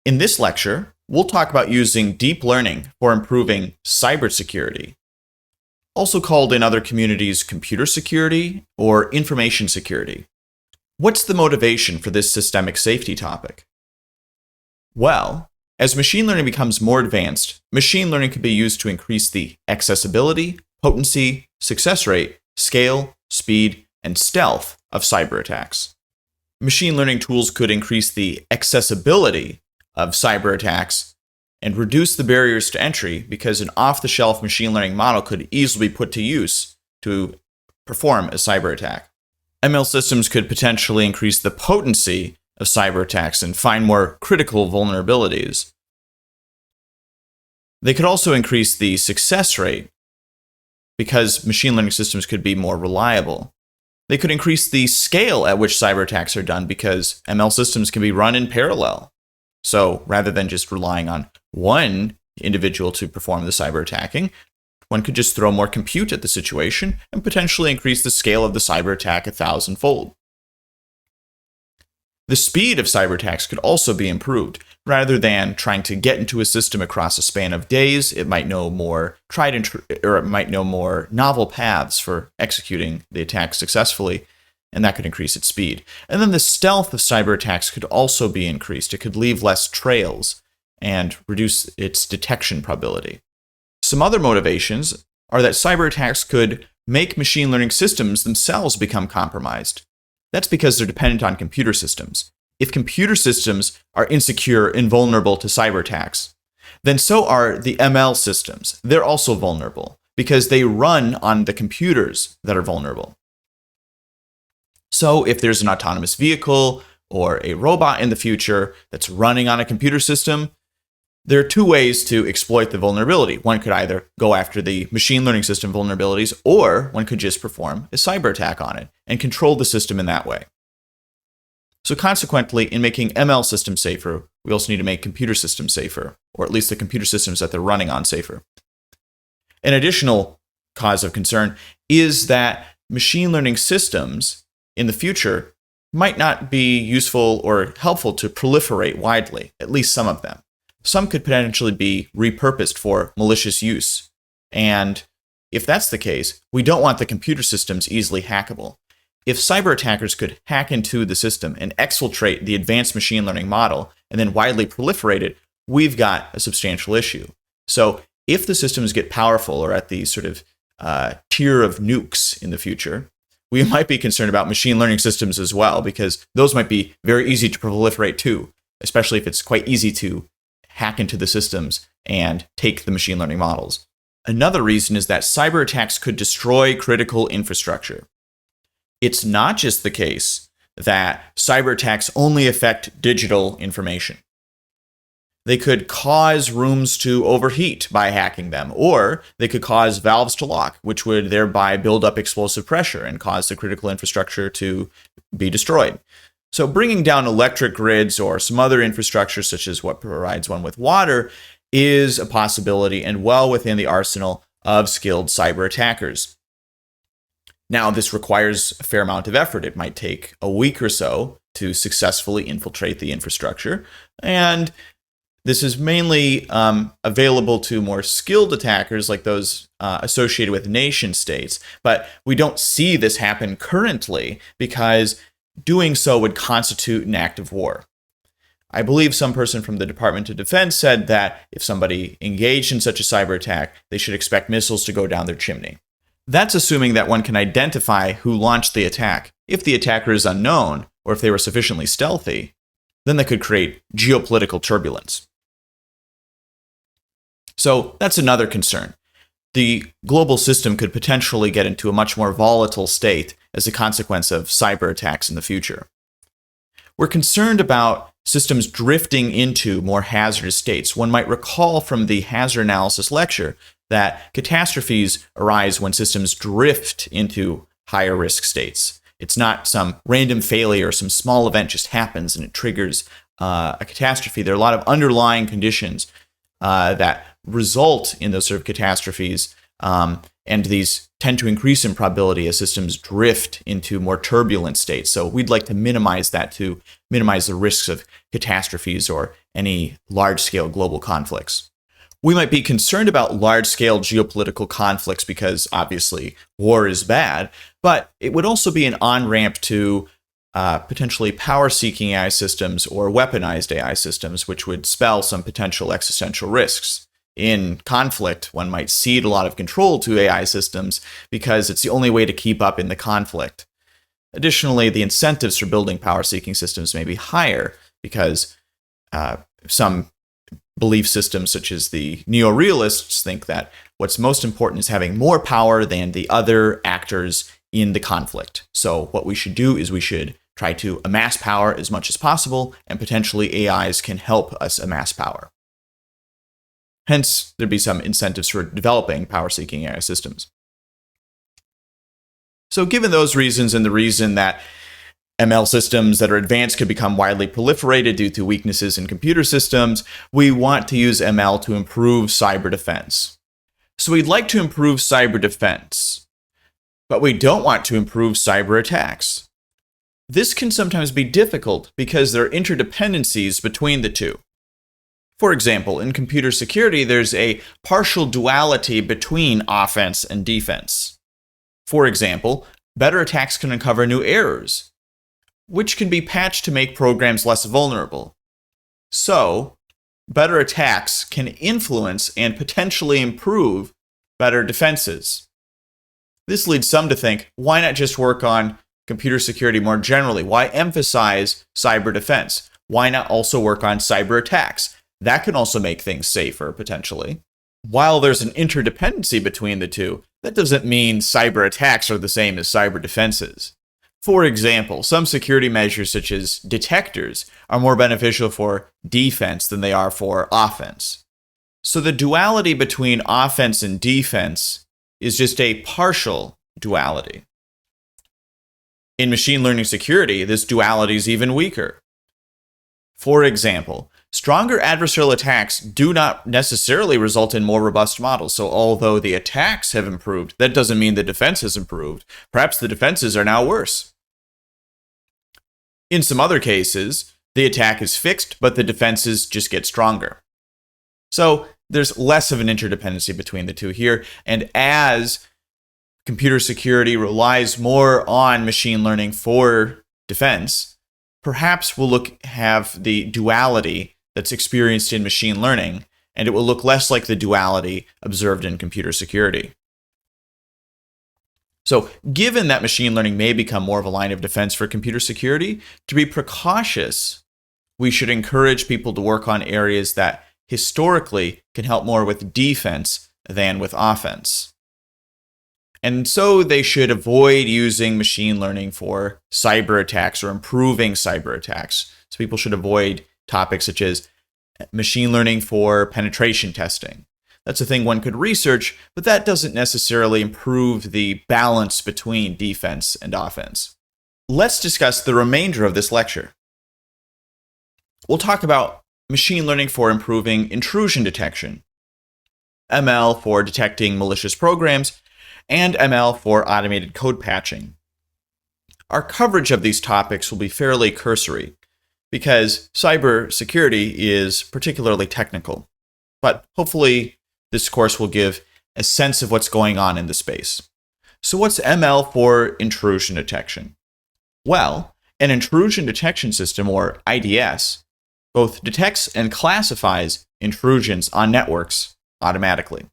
In this lecture, we'll talk about using deep learning for improving cybersecurity, also called in other communities computer security or information security. What's the motivation for this systemic safety topic? Well, as machine learning becomes more advanced, machine learning can be used to increase the accessibility, potency, success rate, scale, speed, and stealth of cyber attacks. Machine learning tools could increase the accessibility of cyber attacks and reduce the barriers to entry because an off-the-shelf machine learning model could easily be put to use to perform a cyber attack. ML systems could potentially increase the potency of cyber attacks and find more critical vulnerabilities. They could also increase the success rate because machine learning systems could be more reliable. They could increase the scale at which cyber attacks are done because ML systems can be run in parallel. So rather than just relying on one individual to perform the cyber attacking, one could just throw more compute at the situation and potentially increase the scale of the cyber attack 1,000-fold. The speed of cyber attacks could also be improved. Rather than trying to get into a system across a span of days, it might know more it might know more novel paths for executing the attack successfully, and that could increase its speed. And then the stealth of cyber attacks could also be increased. It could leave less trails and reduce its detection probability. Some other motivations are that cyber attacks could make machine learning systems themselves become compromised. That's because they're dependent on computer systems. If computer systems are insecure and vulnerable to cyber attacks, then so are the ML systems. They're also vulnerable because they run on the computers that are vulnerable. So if there's an autonomous vehicle or a robot in the future that's running on a computer system, there are two ways to exploit the vulnerability. One could either go after the machine learning system vulnerabilities, or one could just perform a cyber attack on it and control the system in that way. So consequently, in making ML systems safer, we also need to make computer systems safer, or at least the computer systems that they're running on safer. An additional cause of concern is that machine learning systems in the future might not be useful or helpful to proliferate widely, at least some of them. Some could potentially be repurposed for malicious use. And if that's the case, we don't want the computer systems easily hackable. If cyber attackers could hack into the system and exfiltrate the advanced machine learning model and then widely proliferate it, we've got a substantial issue. So if the systems get powerful or at the sort of tier of nukes in the future, we might be concerned about machine learning systems as well, because those might be very easy to proliferate too, especially if it's quite easy to hack into the systems and take the machine learning models. Another reason is that cyber attacks could destroy critical infrastructure. It's not just the case that cyber attacks only affect digital information. They could cause rooms to overheat by hacking them, or they could cause valves to lock, which would thereby build up explosive pressure and cause the critical infrastructure to be destroyed. So bringing down electric grids or some other infrastructure, such as what provides one with water, is a possibility and well within the arsenal of skilled cyber attackers. Now, this requires a fair amount of effort. It might take a week or so to successfully infiltrate the infrastructure, and this is mainly available to more skilled attackers like those associated with nation states, but we don't see this happen currently because doing so would constitute an act of war. I believe some person from the Department of Defense said that if somebody engaged in such a cyber attack, they should expect missiles to go down their chimney. That's assuming that one can identify who launched the attack. If the attacker is unknown, or if they were sufficiently stealthy, then that could create geopolitical turbulence. So that's another concern. The global system could potentially get into a much more volatile state as a consequence of cyber attacks in the future. We're concerned about systems drifting into more hazardous states. One might recall from the hazard analysis lecture that catastrophes arise when systems drift into higher risk states. It's not some random failure or some small event just happens and it triggers a catastrophe. There are a lot of underlying conditions that result in those sort of catastrophes And these tend to increase in probability as systems drift into more turbulent states. So we'd like to minimize that to minimize the risks of catastrophes or any large-scale global conflicts. We might be concerned about large-scale geopolitical conflicts because obviously war is bad, but it would also be an on-ramp to potentially power-seeking AI systems or weaponized AI systems, which would spell some potential existential risks. In conflict, one might cede a lot of control to AI systems because it's the only way to keep up in the conflict. Additionally, the incentives for building power-seeking systems may be higher because some belief systems, such as the neo-realists, think that what's most important is having more power than the other actors in the conflict. So what we should do is we should try to amass power as much as possible, and potentially AIs can help us amass power. Hence, there'd be some incentives for developing power-seeking AI systems. So given those reasons and the reason that ML systems that are advanced could become widely proliferated due to weaknesses in computer systems, we want to use ML to improve cyber defense. So we'd like to improve cyber defense, but we don't want to improve cyber attacks. This can sometimes be difficult because there are interdependencies between the two. For example, in computer security, there's a partial duality between offense and defense. For example, better attacks can uncover new errors, which can be patched to make programs less vulnerable. So, better attacks can influence and potentially improve better defenses. This leads some to think, why not just work on computer security more generally? Why emphasize cyber defense? Why not also work on cyber attacks? That can also make things safer, potentially. While there's an interdependency between the two, that doesn't mean cyber attacks are the same as cyber defenses. For example, some security measures such as detectors are more beneficial for defense than they are for offense. So the duality between offense and defense is just a partial duality. In machine learning security, this duality is even weaker. For example, stronger adversarial attacks do not necessarily result in more robust models. So although the attacks have improved, that doesn't mean the defense has improved. Perhaps the defenses are now worse. In some other cases, the attack is fixed, but the defenses just get stronger. So there's less of an interdependency between the two here. And as computer security relies more on machine learning for defense, perhaps we'll have the duality that's experienced in machine learning, and it will look less like the duality observed in computer security. So, given that machine learning may become more of a line of defense for computer security, to be precautious, we should encourage people to work on areas that historically can help more with defense than with offense. And so they should avoid using machine learning for cyber attacks or improving cyber attacks. So people should avoid topics such as machine learning for penetration testing. That's a thing one could research, but that doesn't necessarily improve the balance between defense and offense. Let's discuss the remainder of this lecture. We'll talk about machine learning for improving intrusion detection, ML for detecting malicious programs, and ML for automated code patching. Our coverage of these topics will be fairly cursory because cybersecurity is particularly technical, but hopefully this course will give a sense of what's going on in the space. So what's ML for intrusion detection? Well, an intrusion detection system, or IDS, both detects and classifies intrusions on networks automatically.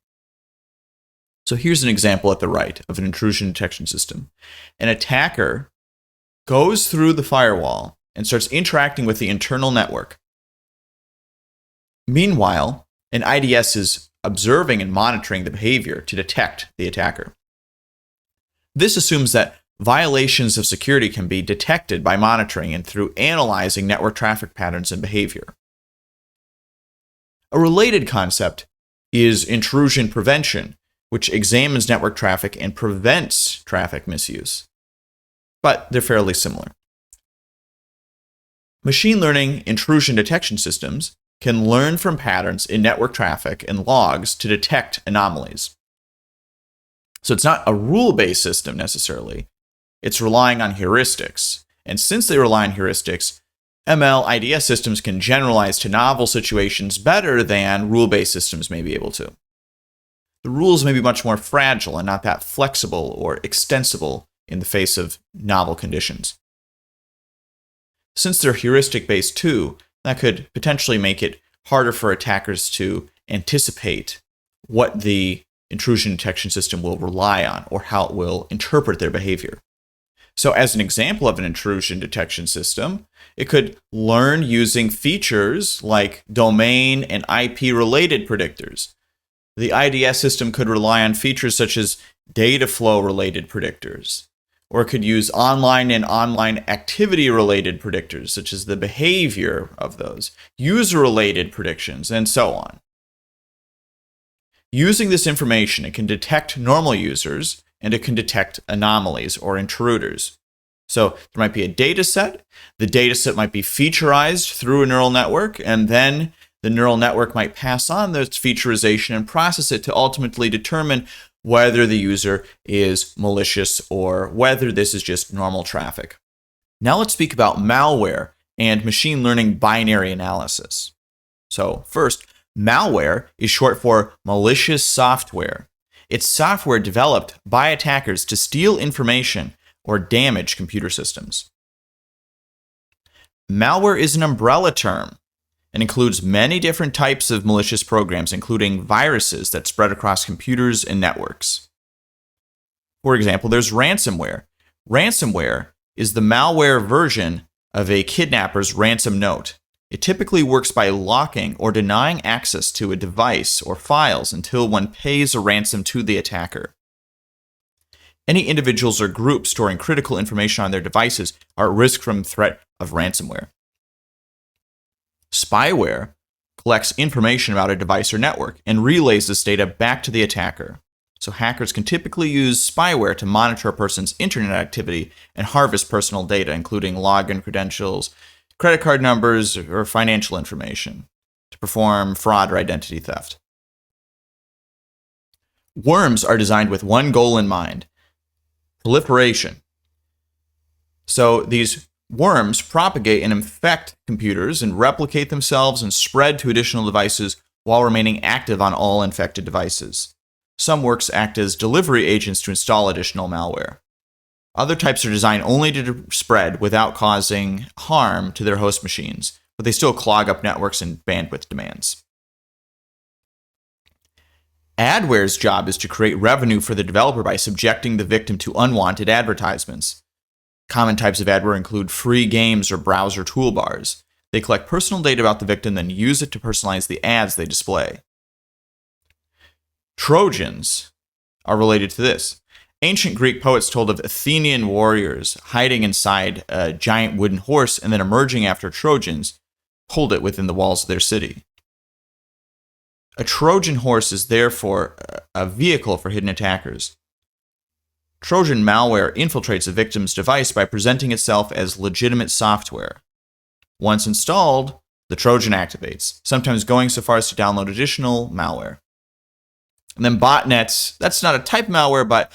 So here's an example at the right of an intrusion detection system. An attacker goes through the firewall and starts interacting with the internal network. Meanwhile, an IDS is observing and monitoring the behavior to detect the attacker. This assumes that violations of security can be detected by monitoring and through analyzing network traffic patterns and behavior. A related concept is intrusion prevention, which examines network traffic and prevents traffic misuse. But they're fairly similar. Machine learning intrusion detection systems can learn from patterns in network traffic and logs to detect anomalies. So it's not a rule-based system necessarily. It's relying on heuristics. And since they rely on heuristics, ML IDS systems can generalize to novel situations better than rule-based systems may be able to. The rules may be much more fragile and not that flexible or extensible in the face of novel conditions. Since they're heuristic-based too, that could potentially make it harder for attackers to anticipate what the intrusion detection system will rely on or how it will interpret their behavior. So as an example of an intrusion detection system, it could learn using features like domain and IP-related predictors. The IDS system could rely on features such as data flow-related predictors, or it could use online and online activity-related predictors, such as the behavior of those, user-related predictions, and so on. Using this information, it can detect normal users, and it can detect anomalies or intruders. So there might be a data set. The data set might be featurized through a neural network, and then the neural network might pass on this featurization and process it to ultimately determine whether the user is malicious or whether this is just normal traffic. Now let's speak about malware and machine learning binary analysis. So first, malware is short for malicious software. It's software developed by attackers to steal information or damage computer systems. Malware is an umbrella term and includes many different types of malicious programs, including viruses that spread across computers and networks. For example, there's ransomware. Ransomware is the malware version of a kidnapper's ransom note. It typically works by locking or denying access to a device or files until one pays a ransom to the attacker. Any individuals or groups storing critical information on their devices are at risk from threat of ransomware. Spyware collects information about a device or network and relays this data back to the attacker. So hackers can typically use spyware to monitor a person's internet activity and harvest personal data, including login credentials, credit card numbers, or financial information, to perform fraud or identity theft. Worms are designed with one goal in mind: proliferation. So these worms propagate and infect computers and replicate themselves and spread to additional devices while remaining active on all infected devices. Some works act as delivery agents to install additional malware. Other types are designed only to spread without causing harm to their host machines, but they still clog up networks and bandwidth demands. Adware's job is to create revenue for the developer by subjecting the victim to unwanted advertisements. Common types of adware include free games or browser toolbars. They collect personal data about the victim, then use it to personalize the ads they display. Trojans are related to this. Ancient Greek poets told of Athenian warriors hiding inside a giant wooden horse and then emerging after Trojans pulled it within the walls of their city. A Trojan horse is therefore a vehicle for hidden attackers. Trojan malware infiltrates a victim's device by presenting itself as legitimate software. Once installed, the Trojan activates, sometimes going so far as to download additional malware. And then botnets, that's not a type of malware, but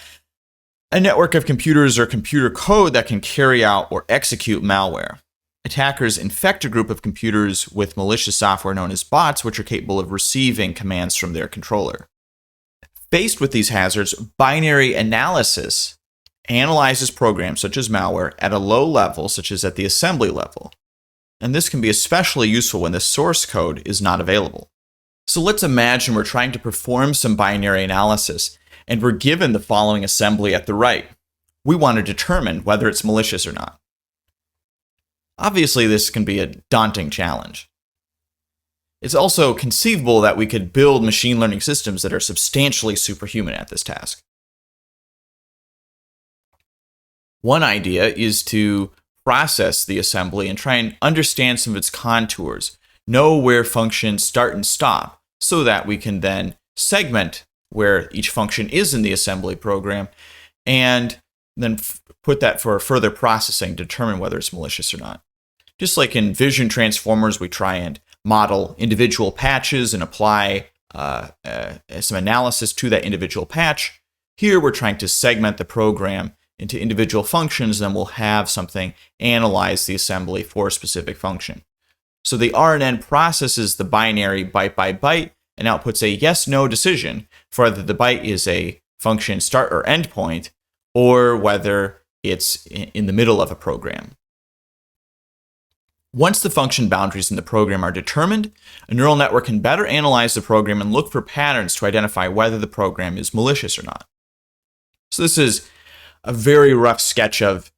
a network of computers or computer code that can carry out or execute malware. Attackers infect a group of computers with malicious software known as bots, which are capable of receiving commands from their controller. Faced with these hazards, binary analysis analyzes programs such as malware at a low level, such as at the assembly level. And this can be especially useful when the source code is not available. So let's imagine we're trying to perform some binary analysis, and we're given the following assembly at the right. We want to determine whether it's malicious or not. Obviously, this can be a daunting challenge. It's also conceivable that we could build machine learning systems that are substantially superhuman at this task. One idea is to process the assembly and try and understand some of its contours, know where functions start and stop, so that we can then segment where each function is in the assembly program, and then put that for further processing to determine whether it's malicious or not. Just like in vision transformers, we try and model individual patches and apply some analysis to that individual patch. Here, we're trying to segment the program into individual functions, then we'll have something analyze the assembly for a specific function. So the RNN processes the binary byte by byte and outputs a yes-no decision for whether the byte is a function start or end point, or whether it's in the middle of a program. Once the function boundaries in the program are determined, a neural network can better analyze the program and look for patterns to identify whether the program is malicious or not. So this is a very rough sketch of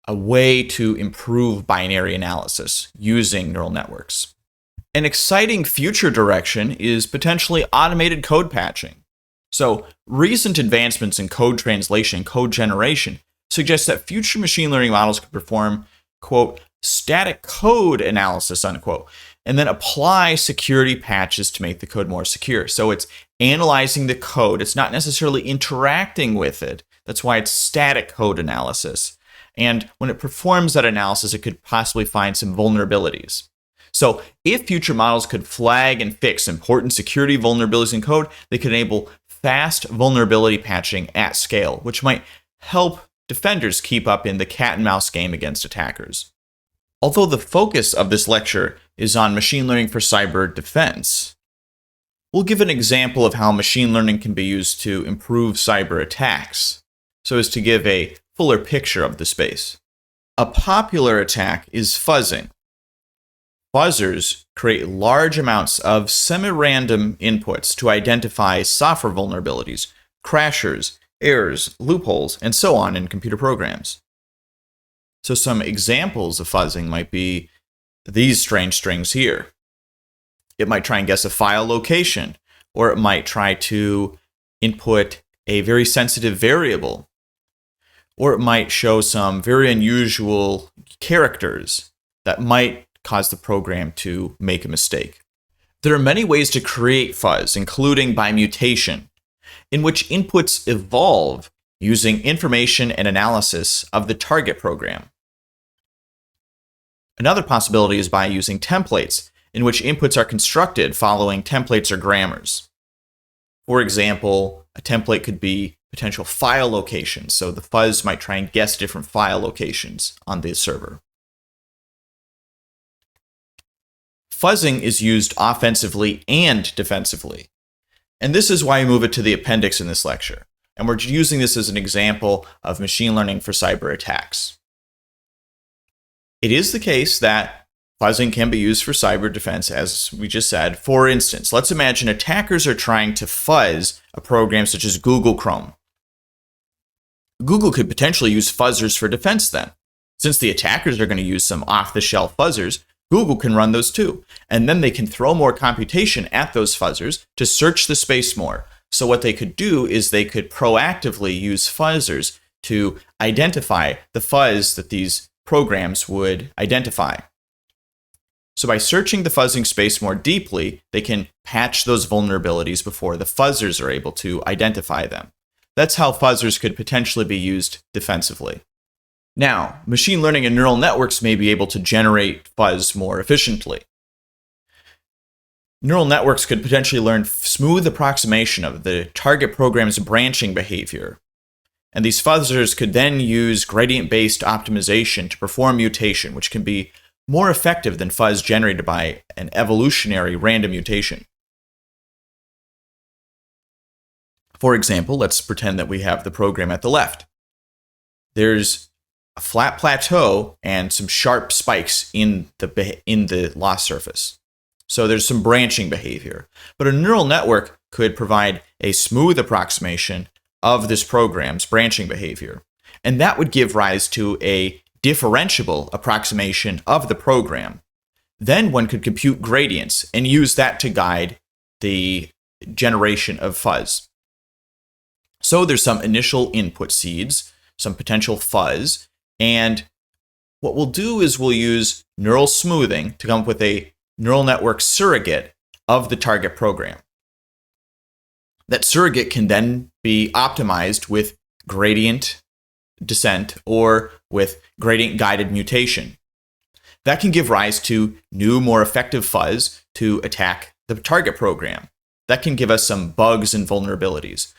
a way to improve binary analysis using neural networks. An exciting future direction is potentially automated code patching. So recent advancements in code translation and code generation suggest that future machine learning models could perform, quote, static code analysis, unquote, and then apply security patches to make the code more secure. So it's analyzing the code. It's not necessarily interacting with it. That's why it's static code analysis. And when it performs that analysis, it could possibly find some vulnerabilities. So if future models could flag and fix important security vulnerabilities in code, they could enable fast vulnerability patching at scale, which might help defenders keep up in the cat and mouse game against attackers. Although the focus of this lecture is on machine learning for cyber defense, we'll give an example of how machine learning can be used to improve cyber attacks, so as to give a fuller picture of the space. A popular attack is fuzzing. Fuzzers create large amounts of semi-random inputs to identify software vulnerabilities, crashers, errors, loopholes, and so on in computer programs. So some examples of fuzzing might be these strange strings here. It might try and guess a file location, or it might try to input a very sensitive variable, or it might show some very unusual characters that might cause the program to make a mistake. There are many ways to create fuzz, including by mutation, in which inputs evolve using information and analysis of the target program. Another possibility is by using templates, in which inputs are constructed following templates or grammars. For example, a template could be potential file locations, so the fuzz might try and guess different file locations on the server. Fuzzing is used offensively and defensively. And this is why I move it to the appendix in this lecture. And we're using this as an example of machine learning for cyber attacks. It is the case that fuzzing can be used for cyber defense, as we just said. For instance, let's imagine attackers are trying to fuzz a program such as Google Chrome. Google could potentially use fuzzers for defense then. Since the attackers are going to use some off-the-shelf fuzzers, Google can run those too. And then they can throw more computation at those fuzzers to search the space more. So what they could do is they could proactively use fuzzers to identify the fuzz that these programs would identify. So by searching the fuzzing space more deeply, they can patch those vulnerabilities before the fuzzers are able to identify them. That's how fuzzers could potentially be used defensively. Now, machine learning and neural networks may be able to generate fuzz more efficiently. Neural networks could potentially learn smooth approximation of the target program's branching behavior. And these fuzzers could then use gradient-based optimization to perform mutation, which can be more effective than fuzz generated by an evolutionary random mutation. For example, let's pretend that we have the program at the left. There's a flat plateau and some sharp spikes in the loss surface. So there's some branching behavior. But a neural network could provide a smooth approximation of this program's branching behavior. And that would give rise to a differentiable approximation of the program. Then one could compute gradients and use that to guide the generation of fuzz. So there's some initial input seeds, some potential fuzz, and what we'll do is we'll use neural smoothing to come up with a neural network surrogate of the target program. That surrogate can then be optimized with gradient descent or with gradient guided mutation. That can give rise to new, more effective fuzz to attack the target program. That can give us some bugs and vulnerabilities.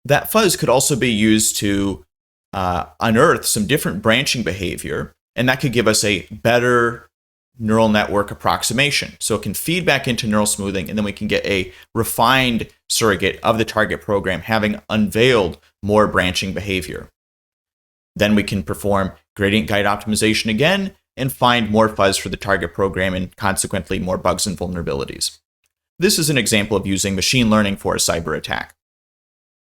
That fuzz could also be used to unearth some different branching behavior, and that could give us a better neural network approximation. So it can feed back into neural smoothing, and then we can get a refined surrogate of the target program having unveiled more branching behavior. Then we can perform gradient guide optimization again and find more fuzz for the target program and consequently more bugs and vulnerabilities. This is an example of using machine learning for a cyber attack.